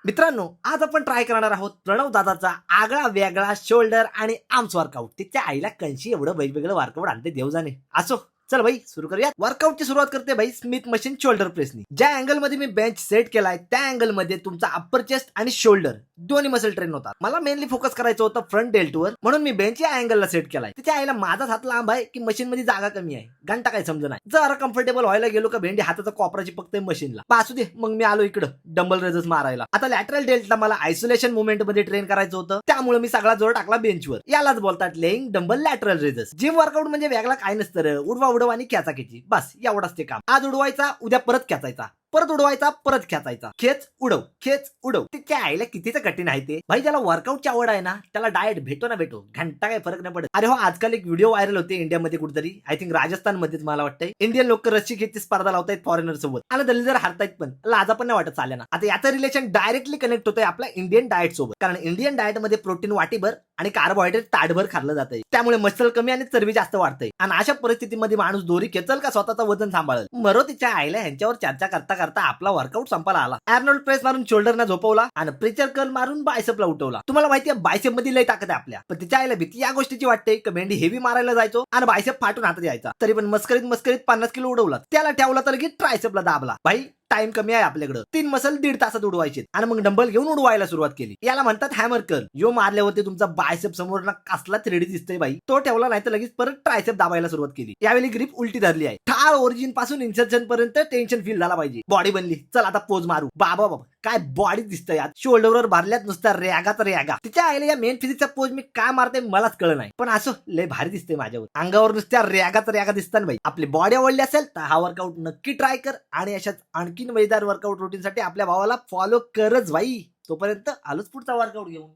मित्रांनो, आज आपण ट्राय करणार आहोत प्रणव दादाचा आगळा वेगळा शोल्डर आणि आर्म्स वर्कआउट. तिच्या आईला कंशी एवढं वेगवेगळं वर्कआउट आणते देव जाणे. असो, चल भाई सुरू करूया. वर्कआउटची सुरुवात करते भाई स्मिथ मशीन शोल्डर प्रेसनी. ज्या अँगल मध्ये मी बेंच सेट केलाय त्या अँगल मध्ये तुमचा अप्पर चेस्ट आणि शोल्डर दोन्ही मसल ट्रेन होतात. मला मेनली फोकस करायचं होतं फ्रंट डेल्टवर, म्हणून मी बेंच या अँगलला सेट केलाय. तिच्या आईला माझाच हात लांब आहे की मशीन मध्ये जागा कमी आहे, घंटा काय समज नाही. जरा कम्फर्टेबल व्हायला गेलो का भेंडी हाताचा कॉपरा चिपकते मशीनला. पासू दे, मग मी आलो इकडं डंबल रेझर्स मारायला. आता लॅटरल डेल्टला मला आयसोलेशन मुवमेंट मध्ये ट्रेन करायचं होतं, त्यामुळे मी सगळा जोर टाकला बेंचवर. यालाच बोलतात laying dumbbell lateral raisers. Gym workout म्हणजे वेगळा काय नसतं रे, उडवा उडव आणि खेचाखेची, बस एवढंच ते काम. आज उडवायचा, उद्या परत खेचायचा, परत उडवायचा, परत खेचायचा, खेच उडव खेच उडव. तिच्या आईला कितीच कठीण आहे ते भाई. ज्याला वर्कआउटची आवड आहे ना त्याला डाएट भेटो ना भेटो, घंटा काही फरक नाही पडत. अरे हो, आजकाल एक व्हिडिओ व्हायरल होते इंडियामध्ये कुठेतरी, आय थिंक राजस्थान मध्येच मला वाटतंय. इंडियन लोक रस्सी खेचची स्पर्धा लावतायत फॉरेनर सोबत आणि दलिंदर हरतायत, पण लाजा पण नाही वाटत चालना. आता याचं रिलेशन डायरेक्टली कनेक्ट होतंय आपल्या इंडियन डाएट सोबत, कारण इंडियन डाएट मध्ये प्रोटीन वाटीभर आणि कार्बोहायड्रेट ताटभर खाल्लं जातंय. त्यामुळे मसल कमी आणि चरबी जास्त वाढतंय. आणि अशा परिस्थितीमध्ये माणूस दोरी खेचल का स्वतःचं वजन सांभाळल. मरो तिच्या आईला ह्यांच्यावर चर्चा करता करता आपला वर्कआउट संपायला आला. आर्नोल्ड प्रेस मारून शोल्डरना झोपवला आणि प्रेचर कर्ल मारून बायसेपला उठवला. तुम्हाला माहितीये बायसेप मध्ये लय ताकद आहे आपल्या, पण तिच्या आईला भीती या गोष्टीची वाटते की भेंडी हेवी मारायला जायचो आणि बायसेप फाटून हातात यायचा. तरी पण मस्करीत 50 किलो उडवला. त्याला ठेवला तर की ट्रायसेपला दाबला. भाई टाइम कमी आहे आपल्याकडे, 3 मसल 1.5 तासात उडवायचे आणि मग डंबल घेऊन उडवायला सुरुवात केली. याला म्हणतात हॅमर कर्ल. यो मारल्यावरती तुमचा बायसेप समोर ना कसला 3D दिसतोय भाई. तो ठेवला नाही तर लगेच परत ट्रायसेप दाबायला सुरुवात केली. यावेळी ग्रिप उलटी धरली आहे. ठार ओरिजिन पासून इन्सर्जन पर्यंत टेन्शन फील झाला पाहिजे. बॉडी बनली. चल आता पोज मारू. बाबा बाबा काय बॉडी दिसतंय यात. शोल्डरवर भरल्यात नुसता रेगाचा रेगा. तिच्या आईला या मेन फिजिक्सचा पोज मी काय मारते मलाच कळ नाही, पण असं लय भारी दिसतंय माझ्यावर. अंगावर नुसत्या रेगाचा रेगा दिसतात भाई. आपली बॉडी आवडली असेल तर हा वर्कआउट नक्की ट्राय कर आणि अशाच आणखीन मजेदार वर्कआउट रुटीन साठी आपल्या भावाला फॉलो करच भाई. तोपर्यंत आलोच पुढचा वर्कआउट घेऊन.